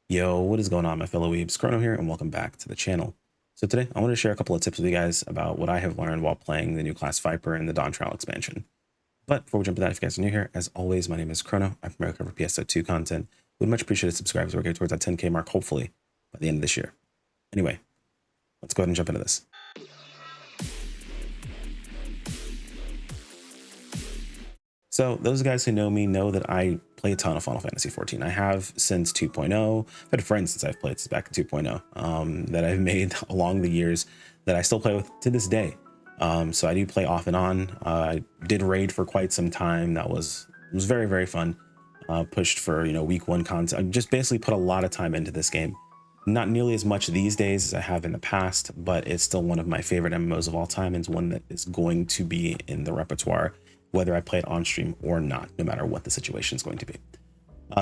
Yo, what is going on, my fellow weebs? Chrono here, and welcome back to the channel. So today, I want to share a couple of tips with you guys about what I have learned while playing the new class Viper and the Dawn Trial expansion. But before we jump into that, if you guys are new here, as always, my name is Chrono. I primarily cover PS2 content. Would much appreciate it subscribe as we get towards that 10K mark, hopefully, by the end of this year. Anyway, let's go ahead and jump into this. So those guys who know me know that I play a ton of Final Fantasy XIV. I have since 2.0. I've had friends since I've played since back in 2.0 that I've made along the years that I still play with to this day. So I do play off and on. I did raid for quite some time. It was very, very fun. Pushed for, week one content. I just basically put a lot of time into this game. Not nearly as much these days as I have in the past, but it's still one of my favorite MMOs of all time, and it's one that is going to be in the repertoire, whether I play it on stream or not, no matter what the situation is going to be.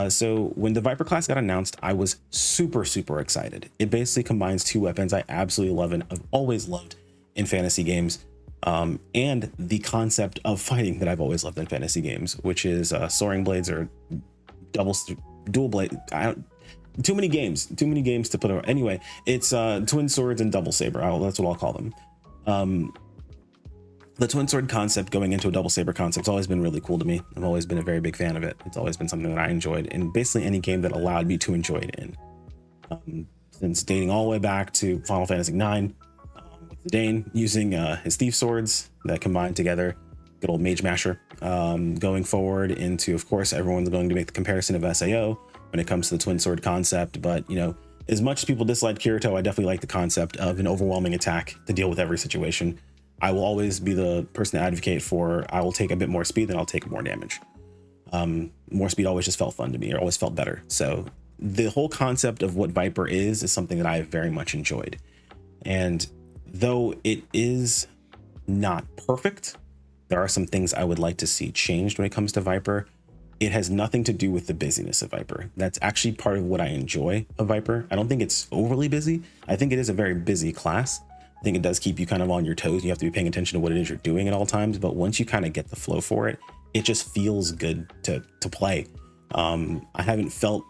So when the Viper class got announced, I was super, super excited. It basically combines two weapons I absolutely love and I've always loved in fantasy games, and the concept of fighting that I've always loved in fantasy games, which is soaring blades or dual blade. Too many games to put over. Anyway, it's twin swords and double saber. That's what I'll call them. The twin sword concept going into a double saber concept has always been really cool to me. I've always been a very big fan of it. It's always been something that I enjoyed in basically any game that allowed me to enjoy it in. Since dating all the way back to Final Fantasy IX, with Dane using his thief swords that combined together, good old Mage Masher. Going forward into, of course, everyone's going to make the comparison of SAO when it comes to the twin sword concept. But, as much as people dislike Kirito, I definitely like the concept of an overwhelming attack to deal with every situation. I will always be the person to advocate for, I will take a bit more speed than I'll take more damage. More speed always just felt fun to me, or always felt better. So the whole concept of what Viper is something that I have very much enjoyed. And though it is not perfect, there are some things I would like to see changed when it comes to Viper. It has nothing to do with the busyness of Viper. That's actually part of what I enjoy of Viper. I don't think it's overly busy. I think it is a very busy class. I think it does keep you kind of on your toes. You have to be paying attention to what it is you're doing at all times. But once you kind of get the flow for it, it just feels good to play. I haven't felt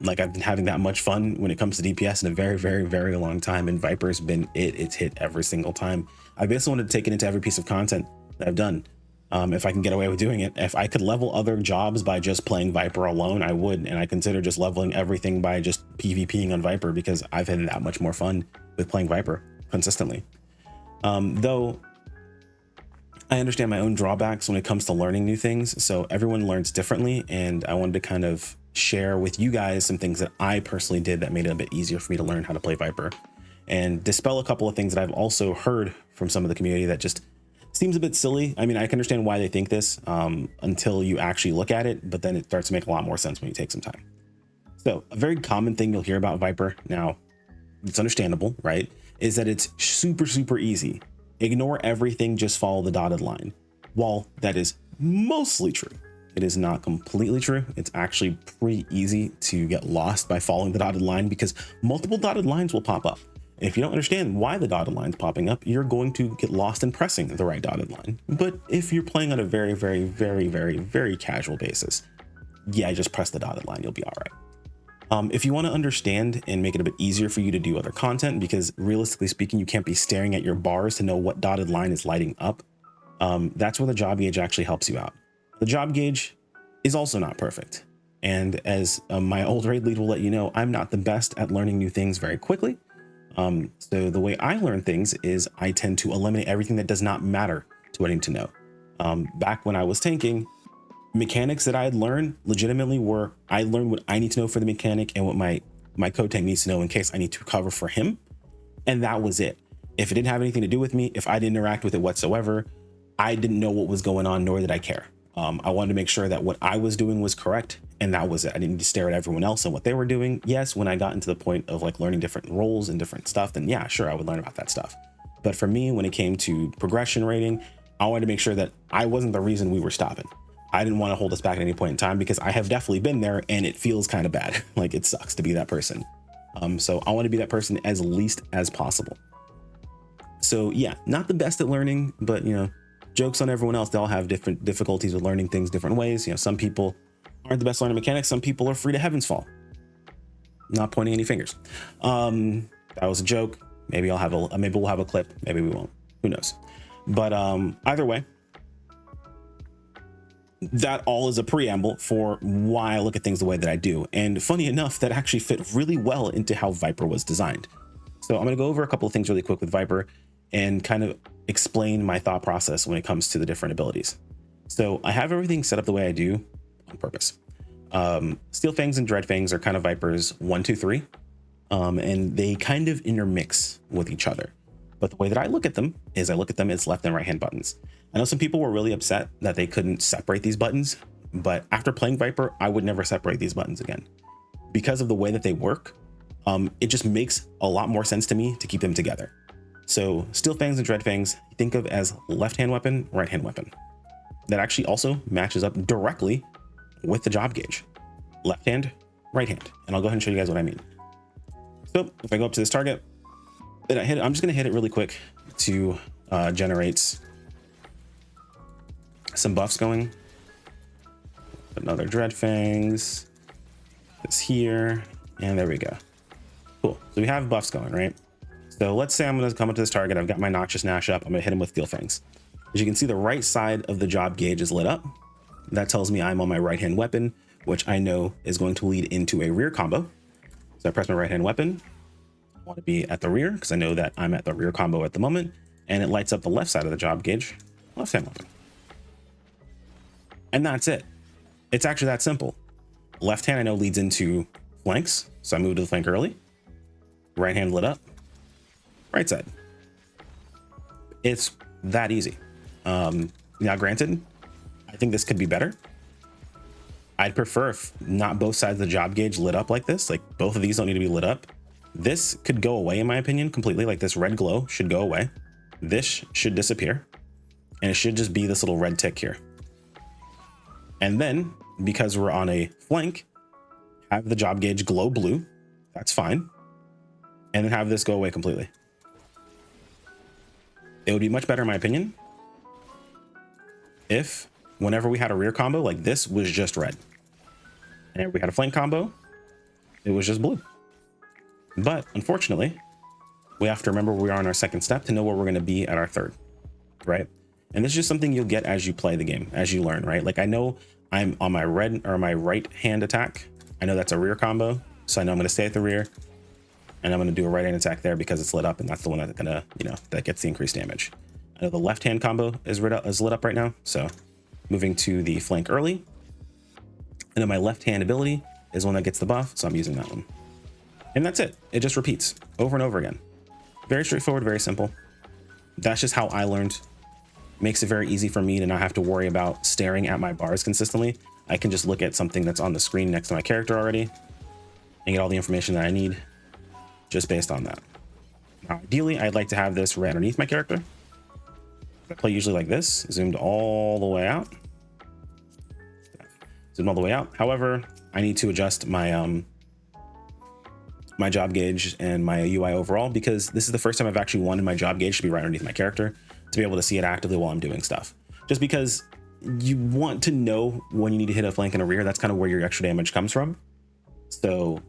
like I've been having that much fun when it comes to DPS in a very, very, very long time. And Viper's been it's hit every single time. I basically wanted to take it into every piece of content that I've done. If I can get away with doing it. If I could level other jobs by just playing Viper alone, I would. And I consider just leveling everything by just PvPing on Viper, because I've had that much more fun with playing Viper consistently. Though I understand my own drawbacks when it comes to learning new things. So everyone learns differently. And I wanted to kind of share with you guys some things that I personally did that made it a bit easier for me to learn how to play Viper, and dispel a couple of things that I've also heard from some of the community that just seems a bit silly. I mean, I can understand why they think this until you actually look at it, but then it starts to make a lot more sense when you take some time. So a very common thing you'll hear about Viper, now it's understandable, right, is that it's super, super easy. Ignore everything, just follow the dotted line. While that is mostly true, it is not completely true. It's actually pretty easy to get lost by following the dotted line, because multiple dotted lines will pop up. And if you don't understand why the dotted line's popping up, you're going to get lost in pressing the right dotted line. But if you're playing on a very, very, very, very, very casual basis, yeah, just press the dotted line, you'll be all right. If you want to understand and make it a bit easier for you to do other content, because realistically speaking, you can't be staring at your bars to know what dotted line is lighting up, that's where the job gauge actually helps you out. The job gauge is also not perfect. And as my old raid lead will let you know, I'm not the best at learning new things very quickly. So the way I learn things is I tend to eliminate everything that does not matter to what I need to know. Back when I was tanking, mechanics that I had learned legitimately were, I learned what I need to know for the mechanic and what my co-tank needs to know in case I need to cover for him. And that was it. If it didn't have anything to do with me, if I didn't interact with it whatsoever, I didn't know what was going on, nor did I care. I wanted to make sure that what I was doing was correct, and that was it. I didn't need to stare at everyone else and what they were doing. Yes, when I got into the point of like learning different roles and different stuff, then yeah, sure, I would learn about that stuff. But for me, when it came to progression rating, I wanted to make sure that I wasn't the reason we were stopping. I didn't want to hold us back at any point in time, because I have definitely been there and it feels kind of bad. Like, it sucks to be that person. So I want to be that person as least as possible. So yeah, not the best at learning, but jokes on everyone else. They all have different difficulties with learning things different ways. Some people aren't the best learning mechanics. Some people are free to heaven's fall. Not pointing any fingers. That was a joke. Maybe maybe we'll have a clip. Maybe we won't. Who knows? But either way, that all is a preamble for why I look at things the way that I do. And funny enough, that actually fit really well into how Viper was designed. So I'm going to go over a couple of things really quick with Viper and kind of explain my thought process when it comes to the different abilities. So I have everything set up the way I do on purpose. Steel Fangs and Dread Fangs are kind of Viper's 1, 2, 3. And they kind of intermix with each other. But the way that I look at them is I look at them as left and right hand buttons. I know some people were really upset that they couldn't separate these buttons, but after playing Viper, I would never separate these buttons again. Because of the way that they work, it just makes a lot more sense to me to keep them together. So Steel Fangs and Dread Fangs, think of as left hand weapon, right hand weapon. That actually also matches up directly with the job gauge. Left hand, right hand. And I'll go ahead and show you guys what I mean. So if I go up to this target, and I hit it, I'm just going to hit it really quick to generate some buffs going. Another Dread Fangs. This here, and there we go. Cool. So we have buffs going, right? So let's say I'm going to come up to this target. I've got my Noxious Gnash up. I'm going to hit him with Steel Fangs. As you can see, the right side of the job gauge is lit up. That tells me I'm on my right hand weapon, which I know is going to lead into a rear combo. So I press my right hand weapon. I want to be at the rear because I know that I'm at the rear combo at the moment, and it lights up the left side of the job gauge, left hand weapon. And that's it. It's actually that simple. Left hand I know leads into flanks, so I move to the flank early. Right hand lit up. Right side. It's that easy. Now granted, I think this could be better. I'd prefer if not both sides of the job gauge lit up like this. Like both of these don't need to be lit up. This could go away in my opinion completely. Like this red glow should go away. This should disappear. And it should just be this little red tick here. And then because we're on a flank, have the job gauge glow blue. That's fine. And then have this go away completely. It would be much better in my opinion if whenever we had a rear combo, like this was just red. And if we had a flank combo, it was just blue. But unfortunately, we have to remember we are on our second step to know where we're going to be at our third, right? And this is just something you'll get as you play the game, as you learn, right? Like I know I'm on my red or my right hand attack. I know that's a rear combo. So I know I'm going to stay at the rear and I'm going to do a right hand attack there because it's lit up. And that's the one that's going to, that gets the increased damage. I know the left hand combo is lit up right now. So moving to the flank early. And then my left hand ability is one that gets the buff. So I'm using that one. And that's it. It just repeats over and over again. Very straightforward, very simple. That's just how I learned. Makes it very easy for me to not have to worry about staring at my bars consistently. I can just look at something that's on the screen next to my character already and get all the information that I need just based on that. Now, ideally, I'd like to have this right underneath my character. I play usually like this, zoomed all the way out. Zoomed all the way out. However, I need to adjust my my job gauge and my UI overall because this is the first time I've actually wanted my job gauge to be right underneath my character to be able to see it actively while I'm doing stuff. Just because you want to know when you need to hit a flank and a rear, that's kind of where your extra damage comes from. So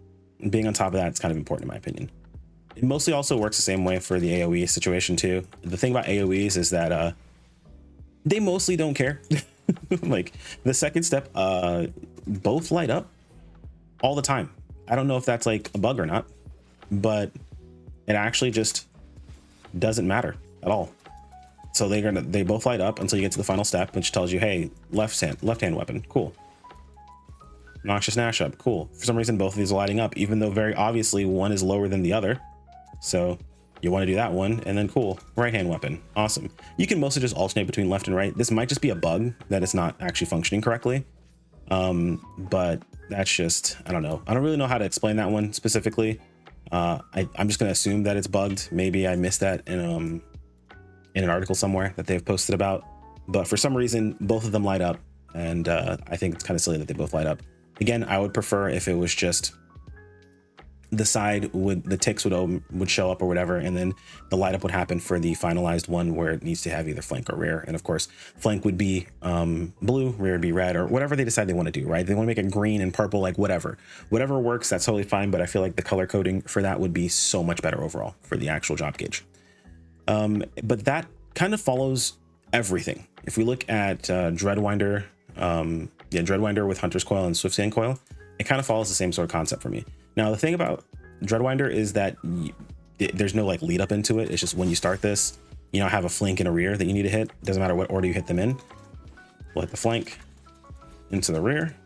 being on top of that, it's kind of important in my opinion. It mostly also works the same way for the AoE situation too. The thing about AoEs is that they mostly don't care. Like the second step, both light up all the time. I don't know if that's like a bug or not, but it actually just doesn't matter at all. So they both light up until you get to the final step, which tells you, hey, left hand weapon, cool. Noxious Gnash up, cool. For some reason, both of these are lighting up, even though very obviously one is lower than the other. So you want to do that one, and then cool, right hand weapon, awesome. You can mostly just alternate between left and right. This might just be a bug that it's not actually functioning correctly. But that's just, I don't know. I don't really know how to explain that one specifically. I'm just gonna assume that it's bugged. Maybe I missed that in an article somewhere that they've posted about, but for some reason both of them light up, and I think it's kind of silly that they both light up. Again, I would prefer if it was just the side would, the ticks would show up or whatever, and then the light up would happen for the finalized one where it needs to have either flank or rear. And of course, flank would be blue, rear would be red, or whatever they decide they want to do, right? They want to make it green and purple, like whatever works, that's totally fine. But I feel like the color coding for that would be so much better overall for the actual job gauge. But that kind of follows everything. If we look at Dreadwinder, Dreadwinder with Hunter's Coil and Swiftscan Coil, it kind of follows the same sort of concept for me. Now, the thing about Dreadwinder is that there's no like lead up into it. It's just when you start this, you know, have a flank and a rear that you need to hit. Doesn't matter what order you hit them in. We'll hit the flank into the rear.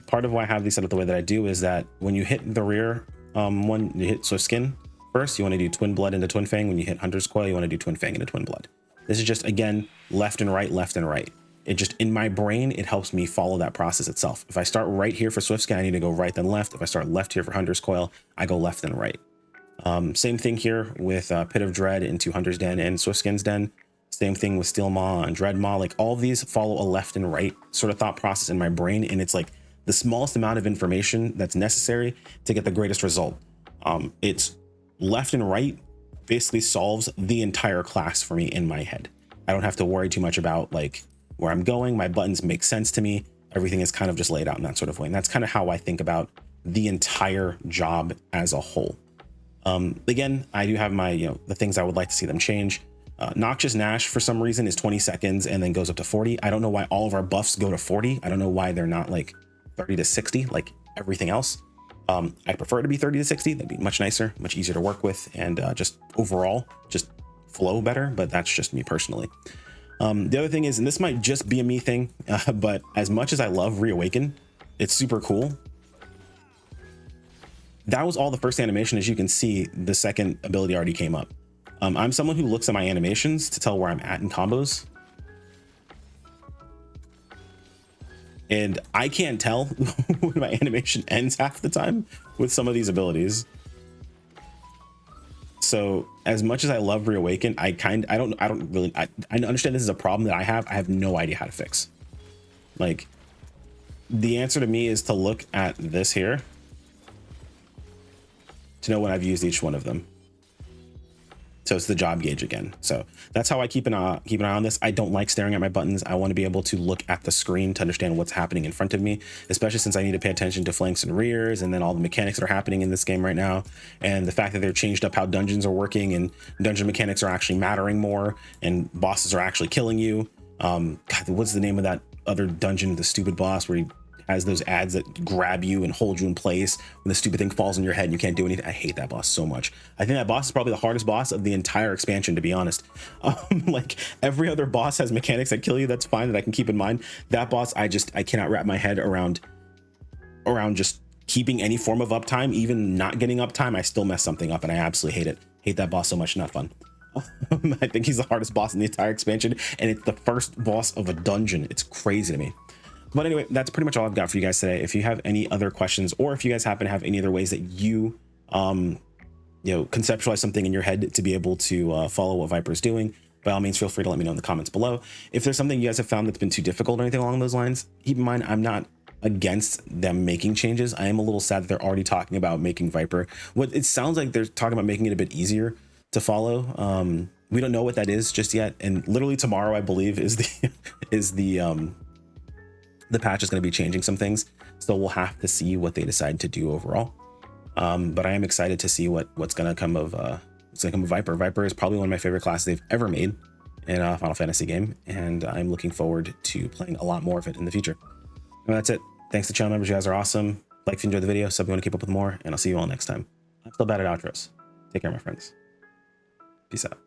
Part of why I have these set up the way that I do is that when you hit the rear one, you hit Swiftskin first, you want to do Twin Blood into Twin Fang. When you hit Hunter's Coil, you want to do Twin Fang into Twin Blood. This is just, again, left and right, left and right. It just, in my brain, it helps me follow that process itself. If I start right here for Swiftscan, I need to go right then left. If I start left here for Hunter's Coil, I go left then right. Same thing here with Pit of Dread into Hunter's Den and Swiftscan's Den. Same thing with Steel Maw and Dread Maw. Like, all of these follow a left and right sort of thought process in my brain, and it's like the smallest amount of information that's necessary to get the greatest result. It's left and right basically solves the entire class for me in my head. I don't have to worry too much about like where I'm going. My buttons make sense to me. Everything is kind of just laid out in that sort of way. And that's kind of how I think about the entire job as a whole. Again, I do have my, you know, the things I would like to see them change. Noxious Nash for some reason is 20 seconds and then goes up to 40. I don't know why all of our buffs go to 40. I don't know why they're not like 30 to 60 like everything else. I prefer it to be 30 to 60. That'd be much nicer, much easier to work with, and just overall just flow better. But that's just me personally. The other thing is, and this might just be a me thing, but as much as I love Reawaken, it's super cool. That was all the first animation. As you can see, the second ability already came up. I'm someone who looks at my animations to tell where I'm at in combos. And I can't tell when my animation ends half the time with some of these abilities. So as much as I love Reawaken, I understand this is a problem that I have no idea how to fix. Like, the answer to me is to look at this here to know when I've used each one of them. So it's the job gauge again. So that's how I keep an eye on this. I don't like staring at my buttons. I want to be able to look at the screen to understand what's happening in front of me, especially since I need to pay attention to flanks and rears, and then all the mechanics that are happening in this game right now, and the fact that they're changed up how dungeons are working, and dungeon mechanics are actually mattering more, and bosses are actually killing you. God, what's the name of that other dungeon, the stupid boss where he has those ads that grab you and hold you in place when the stupid thing falls on your head and you can't do anything? I hate that boss so much. I think that boss is probably the hardest boss of the entire expansion, to be honest. Like, every other boss has mechanics that kill you. That's fine, that I can keep in mind. That boss, I cannot wrap my head around just keeping any form of uptime. Even not getting uptime, I still mess something up, and I absolutely hate it. Hate that boss so much. Not fun. I think he's the hardest boss in the entire expansion, and it's the first boss of a dungeon. It's crazy to me. But anyway, that's pretty much all I've got for you guys today. If you have any other questions, or if you guys happen to have any other ways that you conceptualize something in your head to be able to follow what Viper is doing, by all means, feel free to let me know in the comments below. If there's something you guys have found that's been too difficult or anything along those lines, keep in mind, I'm not against them making changes. I am a little sad that they're already talking about making Viper, what it sounds like they're talking about, making it a bit easier to follow. We don't know what that is just yet. And literally tomorrow, I believe, is the patch is going to be changing some things, so we'll have to see what they decide to do overall. But I am excited to see what's going to come of Viper. Viper is probably one of my favorite classes they've ever made in a Final Fantasy game, and I'm looking forward to playing a lot more of it in the future. And that's it. Thanks to channel members. You guys are awesome. Like if you enjoyed the video, sub if you want to keep up with more, and I'll see you all next time. I'm still bad at outros. Take care, my friends. Peace out.